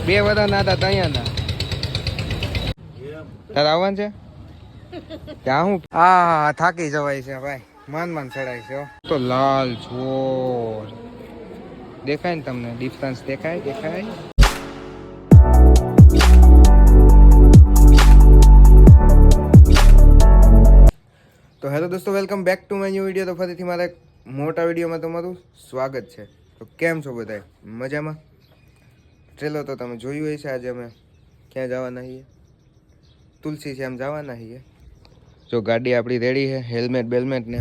2 વર્ષ ના હતા ત્યાં ના તારે આવવાનું છે ત્યાં હું હા થાકી જવાય છે ભાઈ માન ચડાય છે તો લાલ ચોર દેખાય ને તમને ડિફરન્સ દેખાય તો હેલો દોસ્તો welcome back to my new video. તો ફરીથી મારા એક મોટા વિડીયોમાં તમારું સ્વાગત છે. તો કેમ છો બધા મજામાં? ચલો તો તમે જોયું હોય છે આજે અમે ક્યાં જવાના છીએ, તુલસી શ્યામ જવાના છીએ. જો ગાડી આપણી રેડી છે, હેલ્મેટ બેલ્મેટ ને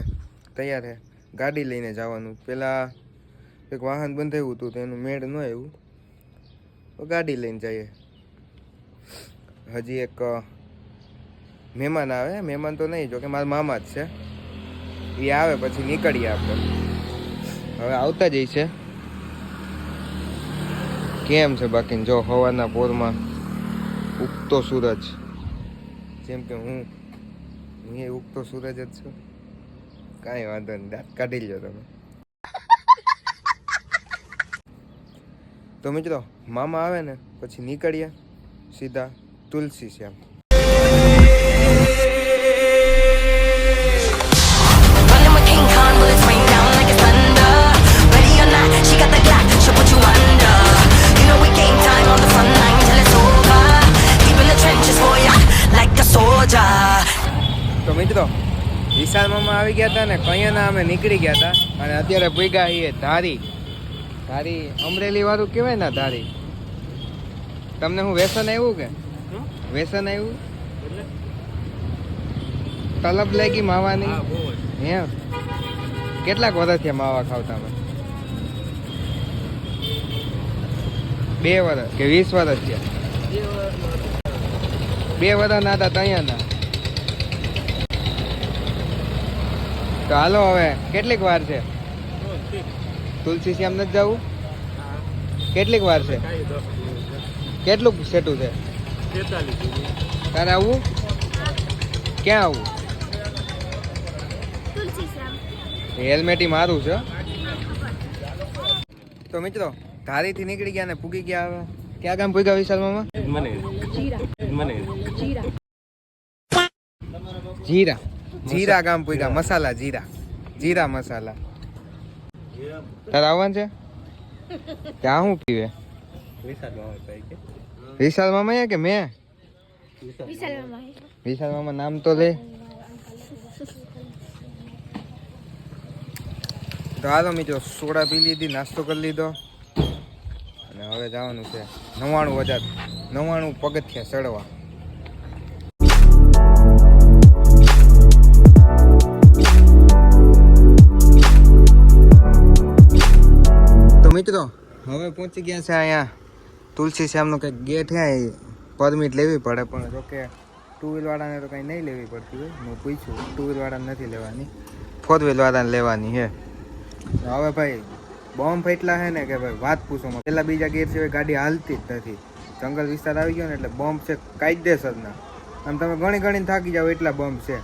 તૈયાર છે. ગાડી લઈને જવાનું. પહેલાં એક વાહન બંધાવ્યું હતું તો એનું મેળ ન આવ્યું, તો ગાડી લઈને જઈએ. હજી એક મહેમાન આવે, મહેમાન તો નહીં, જો કે મારા મામા જ છે, એ આવે પછી નીકળીએ આપણે. હવે આવતા જ છે. કેમ છે બાકી? જો હવાના પોરમાં ઉગતો સૂરજ, જેમ કે હું એ ઉગતો સૂરજ જ છું. કાંઈ વાંધો નહીં, દાંત કાઢી લો તમે. તો મિત્રો મામા આવે ને પછી નીકળીએ સીધા તુલસી શ્યામ. તો મિત્રો વિશાલ મામા આવી ગયા હતા ને કયાના અમે નીકળી ગયા હતા અને અત્યારે ભૂગ્યા છીએ ધારી. અમરેલી વાળું કહેવાય ને ધારી. તમને હું વ્યસન આવ્યું કે વ્યસન આવ્યું? તલબ લાગી માવાની? હે કેટલાક વર્ષ થયા માવા ખાવતા અમે? 2 વર્ષ કે 20 વર્ષ થયા? 2 વર્ષ ના હતા ત્યાં ના. તો હાલો હવે કેટલીક વાર છે તુલસી શ્યામ નથી જવું? કેટલીક વાર છે? કેટલું સેટું છે? તારે આવવું? ક્યાં આવવું? હેલ્મેટ મારું છે. તો મિત્રો ધારીથી નીકળી ગયા ને પૂગી ગયા. હવે ક્યાં ગામ પૂગ્યા વિશાલ મામા? જીરા ગામ પૂગ્યા. મસાલા જીરા મસાલા. તારે આવવાનું છે? ત્યાં શું પીવે? વિશાલ મામા કે મેં? વિશાલ મામા નામ તો લે. તો હાલો મિત્રો સોડા પી લીધી, નાસ્તો કરી લીધો અને હવે જવાનું છે 99 પગથિયા ચડવા. તો મિત્રો હવે પહોંચી ગયા છે અહીંયા તુલસી શ્યામનો કંઈક ગેટ છે, પરમિટ લેવી પડે, પણ જોકે 2 વ્હીલ વાળાને તો કંઈ નહીં લેવી પડતી હોય. હું પૂછ્યું, 2 વ્હીલ વાળાને નથી લેવાની, 4 વ્હીલ વાળાને લેવાની છે. હવે ભાઈ બોમ્બ ફેટલા છે ને કે ભાઈ વાત પૂછોમાં. પેલા બીજા ગેર સિવાય ગાડી હાલતી જ નથી. જંગલ વિસ્તાર આવી ગયો ને એટલે બોમ્બ છે કાયદેસરના. આમ તમે ગણી થાકી જાઓ એટલા બોમ્બ છે.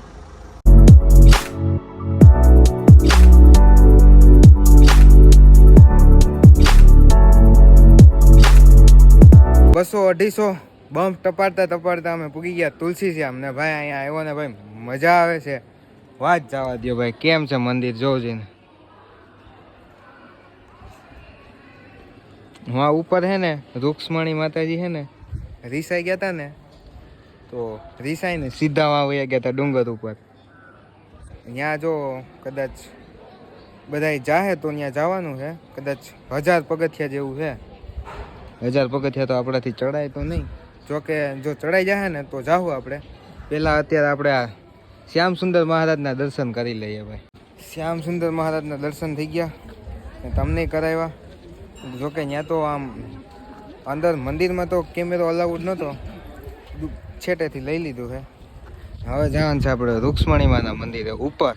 200-250 બમ્પ ટપાડતા અમે પૂગી ગયા તુલસી શ્યામ ને. ભાઈ અહીંયા આવ્યો ને ભાઈ મજા આવે છે, વાત જવા દો ભાઈ. કેમ છે મંદિર જોજે ને. હા ઉપર હે ને રૂક્ષ્મણી માતાજી હે ને, રીસાઈ ગયા હતા ને તો રીસાઈ ને સીધા વાં વયા ગયા હતા ડુંગર ઉપર. ત્યાં જો કદાચ બધા જાહે તો ત્યાં જવાનું છે. કદાચ 1000 પગથિયા જેવું છે. 1000 પગથિયા તો આપણાથી ચડાય તો નહીં, જોકે જો ચડાઈ જાય ને તો જાવું આપણે. પહેલાં અત્યારે આપણે આ શ્યામ સુંદર મહારાજના દર્શન કરી લઈએ ભાઈ. શ્યામ સુંદર મહારાજના દર્શન થઈ ગયા, તમને કરાવ્યા. જોકે ત્યાં તો આમ અંદર મંદિરમાં તો કેમેરો અલાઉડ નહોતો, છેટેથી લઈ લીધું છે. હવે જવાનું છે આપણે રૂક્ષ્મણીમાના મંદિરે ઉપર,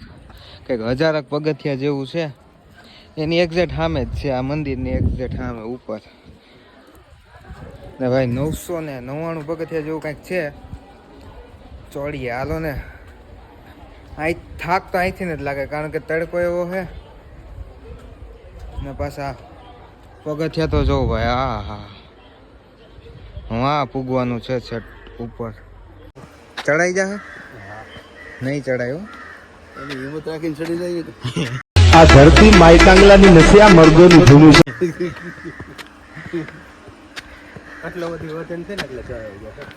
કંઈક 1000 પગથિયા જેવું છે. એની એક્ઝેક્ટ સામે જ છે આ મંદિરની એક્ઝેક્ટ સામે ઉપર. ને ભાઈ 999 પગથિયા જેવું કંઈક છે. ચોડીએ હાલો ને. અહીં થાક તો અહીંથી જ લાગે, કારણ કે તડકો એવો છે ને પાછા પગથિયા તો જોઉં ભાઈ. હા હા પૂગવાનું છે છેટ ઉપર. ચડાઈ જાય નહીં ચડાયો એની હિંમત રાખીને ચડી જાય. આ ધરતી માયકાંગલાની નથી, આ મર્દોની ભૂમિ છે. આટલો બધી વજન છે ને એટલે ચડાઈ ગયા.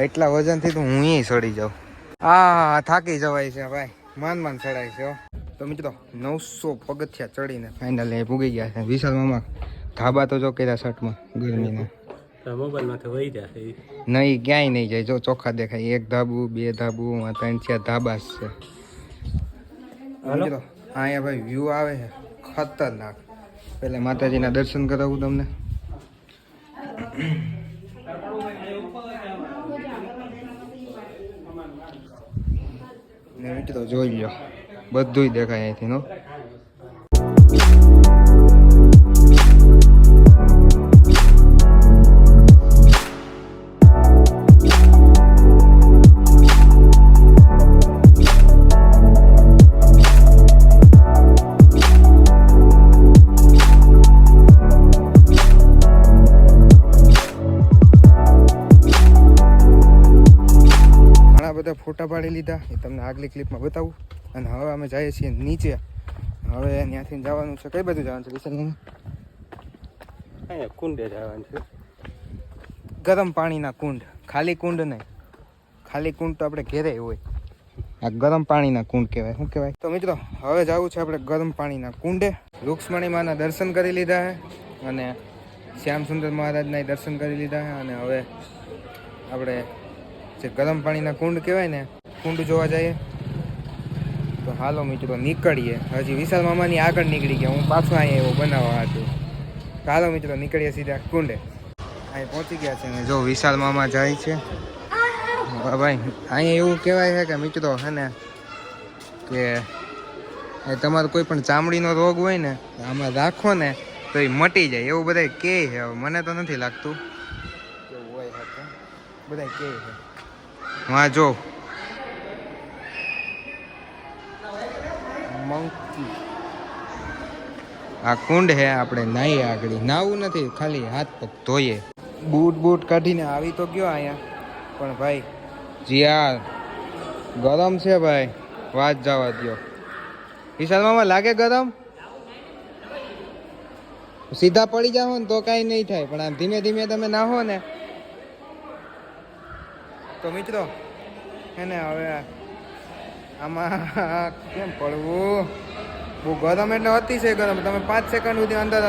એટલા વજનથી તો હું સડી જાઉં. આ થાકી જવાય છે ભાઈ, માન ચડાય છે હો. તો મિત્રો 900 પગથિયા ચડીને ફાઇનલી પૂગી ગયા છે. વિશાલ મામા ધાબા તો જો કર્યા શર્ટમાં ગરમીના. મોબાઈલ માંથી વહી જશે નહીં ક્યાંય નહીં જાય. જો ચોખ્ખા દેખાય. 1 ધાબુ 2 ધાબુ 3 4 ધાબા જ છે. મિત્રો અહીંયા ભાઈ વ્યૂ આવે છે ખતરનાક. પહેલા માતાજીના દર્શન કરાવું તમને. ને મિત્રો જોઈ લો બધુંય દેખાય અહીંથી નો. બધા ફોટા પાડી લીધા એ તમને આગલી ક્લિપમાં બતાવું. અને હવે અમે જઈએ છીએ નીચે. હવે ત્યાંથી જવાનું છે. કઈ બાજુ જવાનું છે વિશાલમાં? અહીંયા કુંડે જવાનું છે. ગરમ પાણીના કુંડ. ખાલી કુંડ નહીં. ખાલી કુંડ તો આપણે ઘેરે હોય. આ ગરમ પાણીના કુંડ કહેવાય. શું કહેવાય? તો મિત્રો હવે જવું છે આપણે ગરમ પાણીના કુંડે. રૂક્ષ્મણી માના દર્શન કરી લીધા છે અને શ્યામ સુંદર મહારાજના દર્શન કરી લીધા છે. અને હવે આપણે જે ગરમ પાણીના કુંડ કહેવાય ને, કુંડ જોવા જઈએ. તો હાલો મિત્રો નીકળીએ. હજી વિશાલ મામાની આગળ નીકળી ગયા, હું પાછો અહીંયા એવો બનાવવા હતું. તો હાલો મિત્રો નીકળીએ સીધા કુંડે. અહીં પહોંચી ગયા છે ને જો વિશાલ મામા જાય છે. ભાઈ અહીંયા એવું કહેવાય છે કે મિત્રો છે ને કે તમારો કોઈ પણ ચામડીનો રોગ હોય ને આમાં રાખો ને તો એ મટી જાય એવું બધા કહે છે. મને તો નથી લાગતું કેવું હોય શકે, બધા કહે છે. હા જો મંકી આ કુંડ હે. આપણે નાહીએ આગળ. નાવું નથી, ખાલી હાથ પગ ધોઈએ. બૂટ કાઢીને આવી તો ગયો અહીંયા. પણ ભાઈ જીયાર ગરમ છે ભાઈ, વાત જવા દો. વિશાલ મામા લાગે ગરમ? સીધા પડી જાઓ ને તો કાંઈ નહીં થાય, પણ આમ ધીમે ધીમે તમે નાહો ને તો મિત્રો એને હવે આમાં કેમ પડવું. બહુ ગરમ એટલે અતિશય ગરમ. તમે 5 સેકન્ડ સુધી અંદર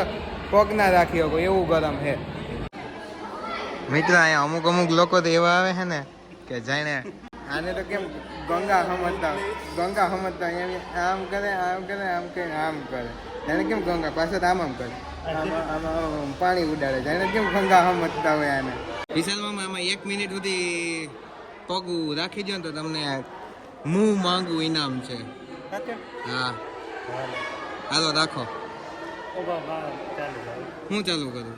પગ ના રાખી શકો એવું ગરમ છે મિત્રો. અહીંયા અમુક લોકો તો એવા આવે છે ને કે જાણે આને તો કેમ ગંગા સમજતા એમ આમ કરે આમ કરે આમ કરે આમ કરે. જાણે કેમ ગંગા પાછળ આમ કરે, આમાં પાણી ઉડાડે. જાણે કેમ ગંગા સમજતા હોય આને. વિશાલમાં આમાં 1 મિનિટ સુધી પગ રાખી દો ને તો તમને મું માંગુ ઇનામ છે. હા હાલો રાખો. હું ચાલુ કરું?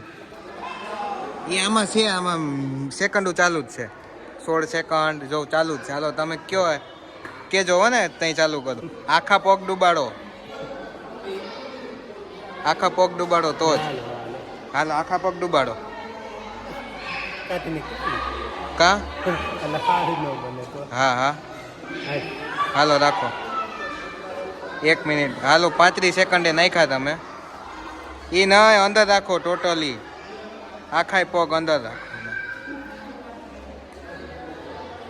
એ આમાં છે, આમાં સેકન્ડો ચાલુ જ છે. 16 સેકન્ડ જો ચાલુ જ છે. હાલો તમે કયો કે જોવો ને ત્યાં ચાલુ કરો. આખા પગ ડૂબાડો, આખા પગ ડૂબાડો તો જ. હાલો આખા પગ ડૂબાડો. કા હા હાલો રાખો 1 મિનિટ. હાલો 35 સેકન્ડે નાખ્યા તમે. એ ના અંદર રાખો ટોટલી આખા પગ અંદર રાખો.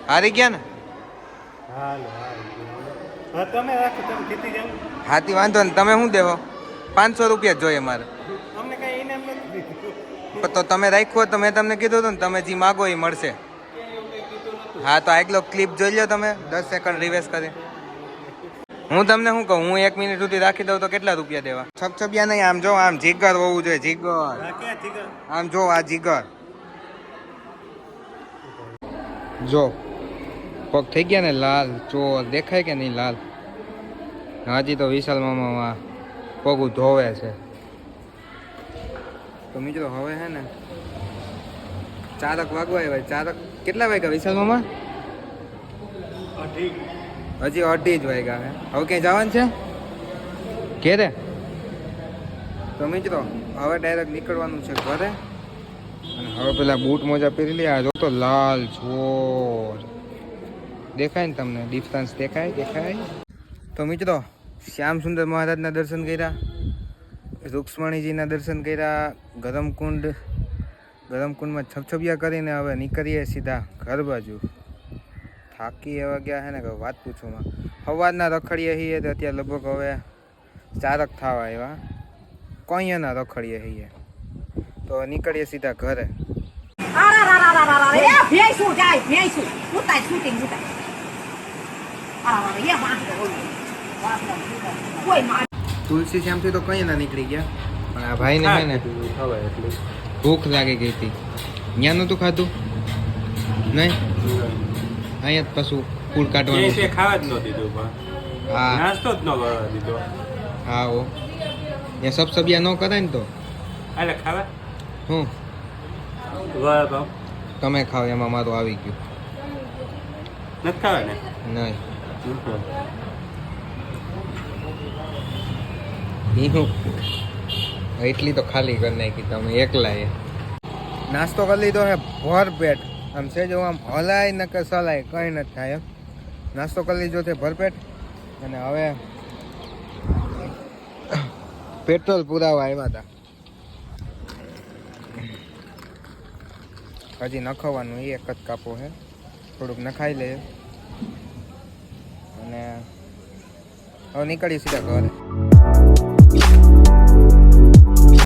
હારી ગયા ને? હાથી વાંધો ને. તમે શું દેવો? 500 રૂપિયા જ જોઈએ મારે. તો તમે રાખ્યો તો મેં તમને કીધું હતું ને તમે જે માગો એ મળશે. હા તો આગલો ક્લિપ જોઈ લો તમે 10 સેકન્ડ રિવેસ કરી. હું તમને શું કહું, હું 1 મિનિટ સુધી રાખી દઉં તો કેટલા રૂપિયા દેવા? છપછપિયા નહીં, આમ જો, આમ જીગર હોવું જોઈએ. જીગર આમ જો, આ જીગર જો. પગ થઈ ગયા ને લાલ ચોર દેખાય કે નહીં? લાલ. હાજી તો વિશાલ મામા પગ ધોવે છે. તો મિત્રો હવે હે ને 4 વાગવા આવ્યા. 4 કેટલા વાગ્યા વિશાલ મામા? હજી 2:30 જ વાગ્યા. હવે ક્યાંય જવાનું છે ઘેરે? તો મિત્રો હવે ડાયરેક્ટ નીકળવાનું છે ઘરે. અને હવે પેલા બૂટ મોજા પહેરી લે. આ જો તો લાલ ચોર દેખાય ને તમને? ડિફરન્સ દેખાય. તો મિત્રો શ્યામ સુંદર મહારાજના દર્શન કર્યા, રૂક્ષ્મણીજીના દર્શન કર્યા, ગરમકુંડમાં છપછપિયા કરીને હવે નીકળીએ સીધા ઘર બાજુ. થાકી એવા ગયા છે ને કે વાત પૂછોમાં. સવારના રખડીએ છીએ તો અત્યારે લગભગ હવે 4 થવા આવ્યા. કોઈના રખડીએ છીએ તો નીકળીએ સીધા ઘરે. તુલસી શ્યામથી તો કઈ ના નીકળી ગયા, પણ આ ભાઈને છે ને ખવાય એટલું. ભૂખ લાગી ગઈ હતી. ત્યાં નહોતું ખાધું નહીં, અહીંયા જ પાછું ફૂડ કાઢવાનું. ખાવા જ ન દીધું પણ હા નાસ્તો જ ન કરવા દીધો. હા ઓ ત્યાં સબસબિયા ન કરાય ને તો એટલે ખાવા હું વડાપાવ તમે ખાવ એમાં મારું આવી ગયું. નથી ખાવા ને નહીં હું એટલી તો ખાલી કરી નાખી તમે એકલા એ. નાસ્તો કરી લીધો હે ભર પેટ. આમ છે જો આમ હલાય ન કે સલાય કંઈ નથી થાય એમ. નાસ્તો કરી લીધો છે ભરપેટ. અને હવે પેટ્રોલ પુરાવા આવ્યા હતા. હજી નખાવાનું એક જ કાપો છે, થોડુંક નખાઈ લે અને હવે નીકળી સીધા ઘરે.